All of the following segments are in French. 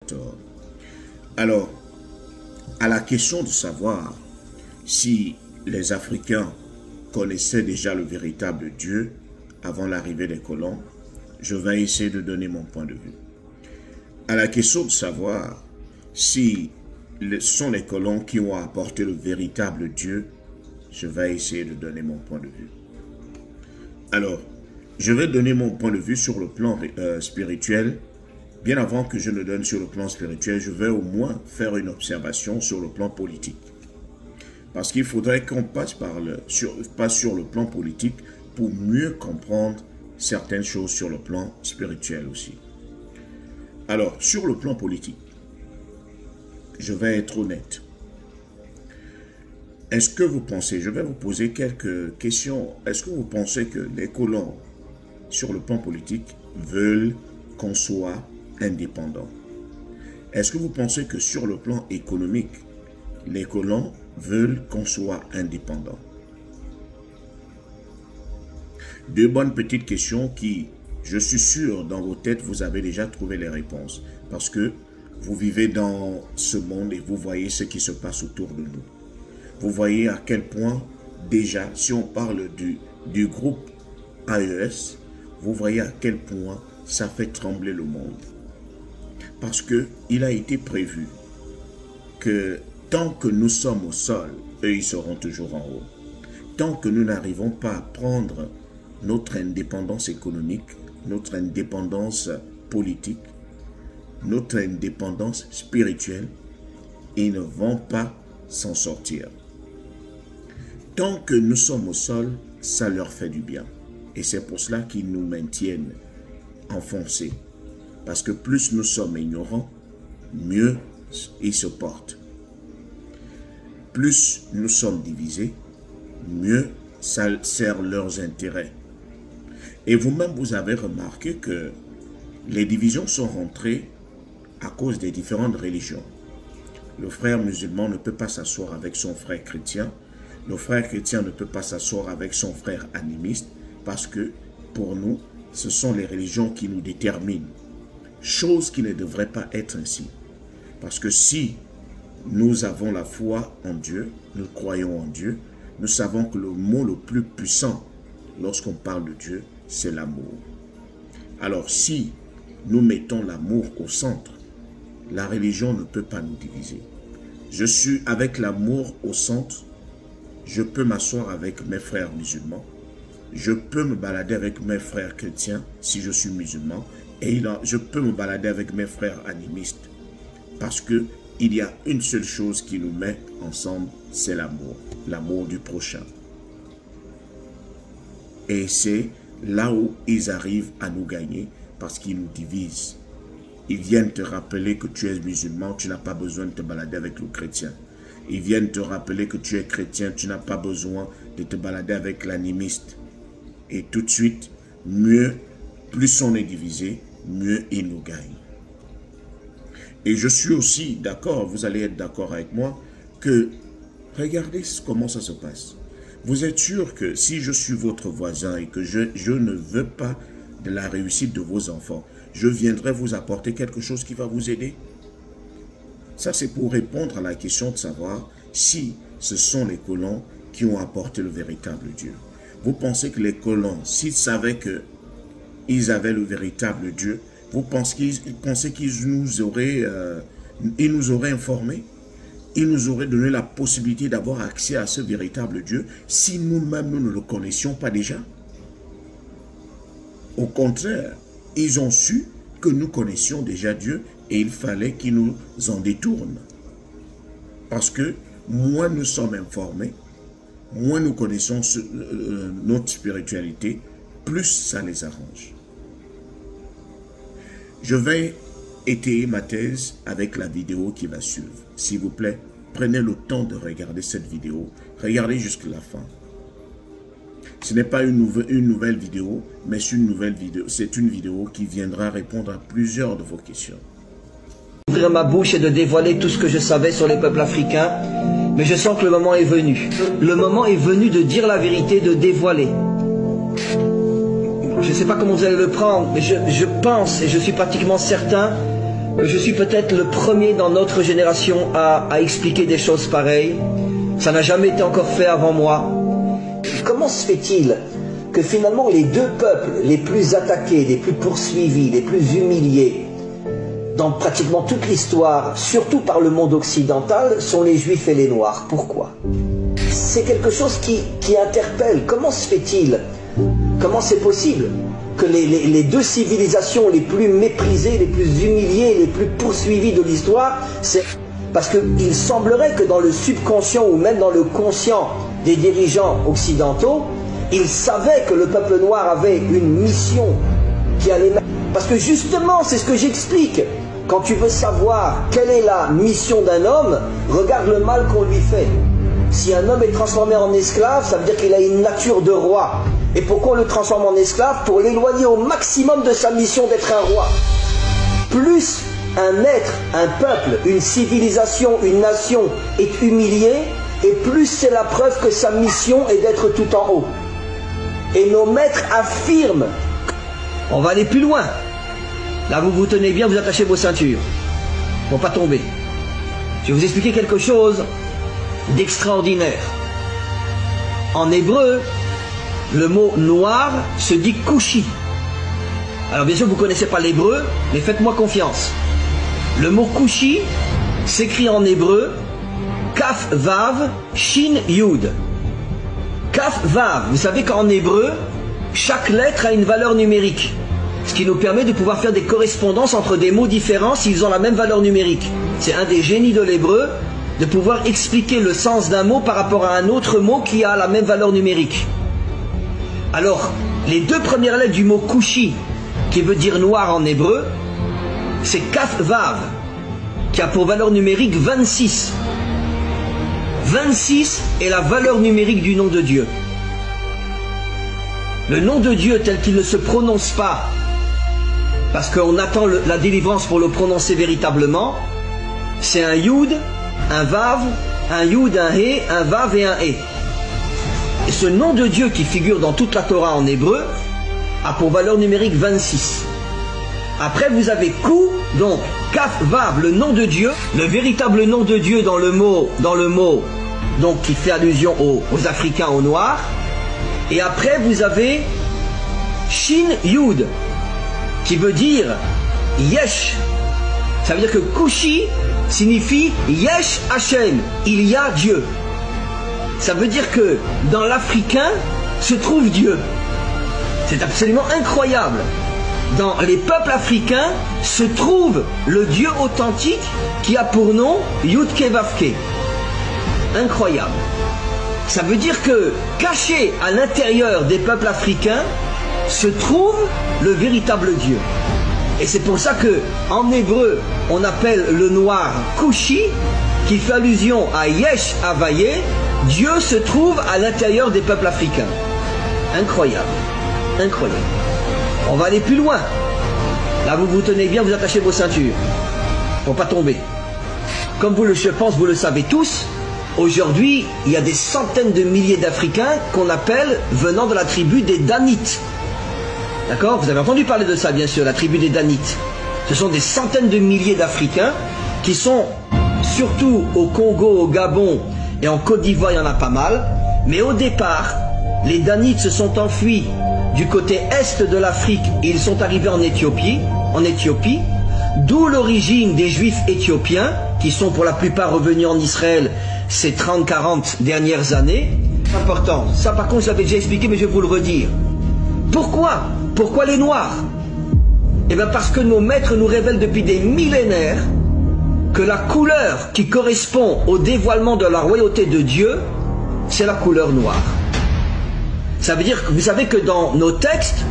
tort. Alors, à la question de savoir si les Africains connaissaient déjà le véritable Dieu avant l'arrivée des colons, je vais essayer de donner mon point de vue. À la question de savoir si ce sont les colons qui ont apporté le véritable Dieu, je vais essayer de donner mon point de vue. Alors, je vais donner mon point de vue sur le plan spirituel. Bien avant que je ne donne sur le plan spirituel, je vais au moins faire une observation sur le plan politique. Parce qu'il faudrait qu'on passe sur le plan politique pour mieux comprendre certaines choses sur le plan spirituel aussi. Alors, sur le plan politique, je vais être honnête. Est-ce que vous pensez, je vais vous poser quelques questions, est-ce que vous pensez que les colons, sur le plan politique, veulent qu'on soit indépendant? Est-ce que vous pensez que sur le plan économique, les colons veulent qu'on soit indépendant? Deux bonnes petites questions qui, je suis sûr, dans vos têtes, vous avez déjà trouvé les réponses. Parce que vous vivez dans ce monde et vous voyez ce qui se passe autour de nous. Vous voyez à quel point, déjà, si on parle du groupe AES, vous voyez à quel point ça fait trembler le monde. Parce qu'il a été prévu que tant que nous sommes au sol, eux, ils seront toujours en haut. Tant que nous n'arrivons pas à prendre notre indépendance économique, notre indépendance politique, notre indépendance spirituelle, ils ne vont pas s'en sortir. Tant que nous sommes au sol, ça leur fait du bien. Et c'est pour cela qu'ils nous maintiennent enfoncés. Parce que plus nous sommes ignorants, mieux ils se portent. Plus nous sommes divisés, mieux ça sert leurs intérêts. Et vous-même, vous avez remarqué que les divisions sont rentrées à cause des différentes religions. Le frère musulman ne peut pas s'asseoir avec son frère chrétien. Le frère chrétien ne peut pas s'asseoir avec son frère animiste parce que, pour nous, ce sont les religions qui nous déterminent. Chose qui ne devrait pas être ainsi. Parce que si nous avons la foi en Dieu, nous croyons en Dieu, nous savons que le mot le plus puissant lorsqu'on parle de Dieu, c'est l'amour. Alors si nous mettons l'amour au centre, la religion ne peut pas nous diviser. Je suis avec l'amour au centre, je peux m'asseoir avec mes frères musulmans, je peux me balader avec mes frères chrétiens si je suis musulman, et je peux me balader avec mes frères animistes. Parce que il y a une seule chose qui nous met ensemble, c'est l'amour. L'amour du prochain. Et c'est là où ils arrivent à nous gagner parce qu'ils nous divisent. Ils viennent te rappeler que tu es musulman, tu n'as pas besoin de te balader avec le chrétien. Ils viennent te rappeler que tu es chrétien, tu n'as pas besoin de te balader avec l'animiste. Et tout de suite, plus on est divisé, mieux ils nous gagnent. Et je suis aussi d'accord, vous allez être d'accord avec moi, que regardez comment ça se passe. Vous êtes sûr que si je suis votre voisin et que je ne veux pas de la réussite de vos enfants, je viendrai vous apporter quelque chose qui va vous aider? Ça, c'est pour répondre à la question de savoir si ce sont les colons qui ont apporté le véritable Dieu. Vous pensez que les colons, s'ils savaient qu'ils avaient le véritable Dieu, vous pensez qu'ils nous auraient informés? Ils nous auraient donné la possibilité d'avoir accès à ce véritable Dieu si nous-mêmes nous ne le connaissions pas déjà? Au contraire, ils ont su que nous connaissions déjà Dieu et il fallait qu'ils nous en détournent. Parce que moins nous sommes informés, moins nous connaissons notre spiritualité, plus ça les arrange. Je vais étayer ma thèse avec la vidéo qui va suivre. S'il vous plaît, prenez le temps de regarder cette vidéo. Regardez jusqu'à la fin. Ce n'est pas une nouvelle vidéo, mais c'est une vidéo qui viendra répondre à plusieurs de vos questions. Ouvrir ma bouche et de dévoiler tout ce que je savais sur les peuples africains, mais je sens que le moment est venu. Le moment est venu de dire la vérité, de dévoiler. Je ne sais pas comment vous allez le prendre, mais je pense et je suis pratiquement certain que je suis peut-être le premier dans notre génération à expliquer des choses pareilles. Ça n'a jamais été encore fait avant moi. Comment se fait-il que finalement les deux peuples les plus attaqués, les plus poursuivis, les plus humiliés dans pratiquement toute l'histoire, surtout par le monde occidental, sont les Juifs et les Noirs? Pourquoi? C'est quelque chose qui interpelle. Comment se fait-il? Comment c'est possible que les deux civilisations les plus méprisées, les plus humiliées, les plus poursuivies de l'histoire, c'est parce qu'il semblerait que dans le subconscient ou même dans le conscient des dirigeants occidentaux, ils savaient que le peuple noir avait une mission qui allait... Parce que justement, c'est ce que j'explique. Quand tu veux savoir quelle est la mission d'un homme, regarde le mal qu'on lui fait. Si un homme est transformé en esclave, ça veut dire qu'il a une nature de roi. Et pourquoi on le transforme en esclave? Pour l'éloigner au maximum de sa mission d'être un roi. Plus un être, un peuple, une civilisation, une nation est humilié, et plus c'est la preuve que sa mission est d'être tout en haut. Et nos maîtres affirment. On va aller plus loin. Là, vous vous tenez bien, vous attachez vos ceintures pour pas tomber. Je vais vous expliquer quelque chose d'extraordinaire. En hébreu, le mot noir se dit kushi. Alors bien sûr, vous ne connaissez pas l'hébreu, mais faites-moi confiance. Le mot kushi s'écrit en hébreu Kaf Vav Shin Yud. Kaf Vav, vous savez qu'en hébreu, chaque lettre a une valeur numérique. Ce qui nous permet de pouvoir faire des correspondances entre des mots différents s'ils ont la même valeur numérique. C'est un des génies de l'hébreu de pouvoir expliquer le sens d'un mot par rapport à un autre mot qui a la même valeur numérique. Alors, les deux premières lettres du mot kushi, qui veut dire noir en hébreu, c'est Kaf Vav, qui a pour valeur numérique 26. 26 est la valeur numérique du nom de Dieu. Le nom de Dieu tel qu'il ne se prononce pas, parce qu'on attend la délivrance pour le prononcer véritablement, c'est un Yud, un Vav, un Yud, un He, un Vav et un He. Et ce nom de Dieu qui figure dans toute la Torah en hébreu a pour valeur numérique 26. Après vous avez Kou, donc Kaf Vav, le nom de Dieu, le véritable nom de Dieu dans le mot donc qui fait allusion aux Africains, aux Noirs. Et après vous avez Shin Yud, qui veut dire Yesh. Ça veut dire que Kushi signifie Yesh Hashem, il y a Dieu. Ça veut dire que dans l'Africain se trouve Dieu. C'est absolument incroyable. Dans les peuples africains se trouve le Dieu authentique qui a pour nom Yudke Vavke. Incroyable. Ça veut dire que caché à l'intérieur des peuples africains se trouve le véritable Dieu. Et c'est pour ça que en hébreu on appelle le noir Kushi, qui fait allusion à Yesh Havaye, Dieu se trouve à l'intérieur des peuples africains. Incroyable. Incroyable. On va aller plus loin. Là vous vous tenez bien, vous attachez vos ceintures pour pas tomber. Comme je pense vous le savez tous, aujourd'hui il y a des centaines de milliers d'Africains qu'on appelle venant de la tribu des Danites. D'accord? Vous avez entendu parler de ça bien sûr, la tribu des Danites. Ce sont des centaines de milliers d'Africains qui sont surtout au Congo, au Gabon et en Côte d'Ivoire, il y en a pas mal. Mais au départ, les Danites se sont enfuis du côté est de l'Afrique et ils sont arrivés en Éthiopie, d'où l'origine des Juifs éthiopiens qui sont pour la plupart revenus en Israël ces 30-40 dernières années. Important, ça par contre je l'avais déjà expliqué mais je vais vous le redire. Pourquoi? Pourquoi les Noirs? Eh bien parce que nos maîtres nous révèlent depuis des millénaires que la couleur qui correspond au dévoilement de la royauté de Dieu, c'est la couleur noire. Ça veut dire que vous savez que dans nos textes,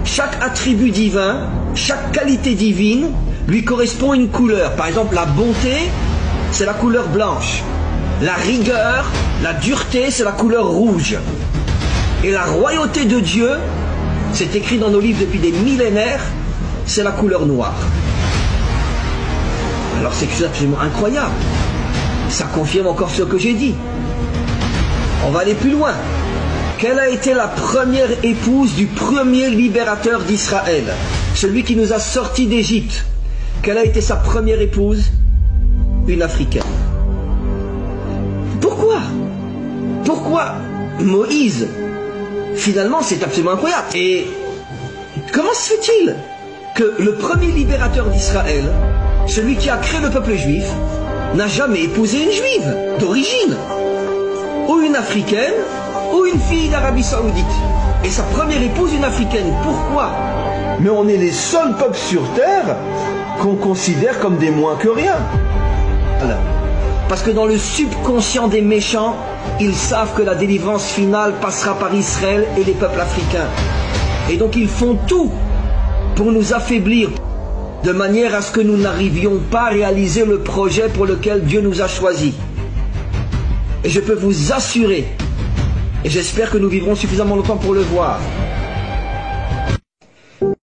chaque attribut divin, chaque qualité divine lui correspond une couleur. Par exemple, la bonté, c'est la couleur blanche. La rigueur, la dureté, c'est la couleur rouge. Et la royauté de Dieu, c'est écrit dans nos livres depuis des millénaires, c'est la couleur noire. Alors c'est quelque chose d'absolument incroyable. Ça confirme encore ce que j'ai dit. On va aller plus loin. Quelle a été la première épouse du premier libérateur d'Israël? Celui qui nous a sortis d'Égypte. quelle a été sa première épouse? Une Africaine. Pourquoi? Pourquoi Moïse? Finalement, c'est absolument incroyable. Et comment se fait-il que le premier libérateur d'Israël, celui qui a créé le peuple juif, n'a jamais épousé une juive d'origine, ou une africaine, ou une fille d'Arabie Saoudite? Et sa première épouse, une africaine. Pourquoi? Mais on est les seuls peuples sur terre qu'on considère comme des moins que rien. Voilà. Parce que dans le subconscient des méchants, ils savent que la délivrance finale passera par Israël et les peuples africains. Et donc ils font tout pour nous affaiblir, de manière à ce que nous n'arrivions pas à réaliser le projet pour lequel Dieu nous a choisis. Et je peux vous assurer, et j'espère que nous vivrons suffisamment longtemps pour le voir,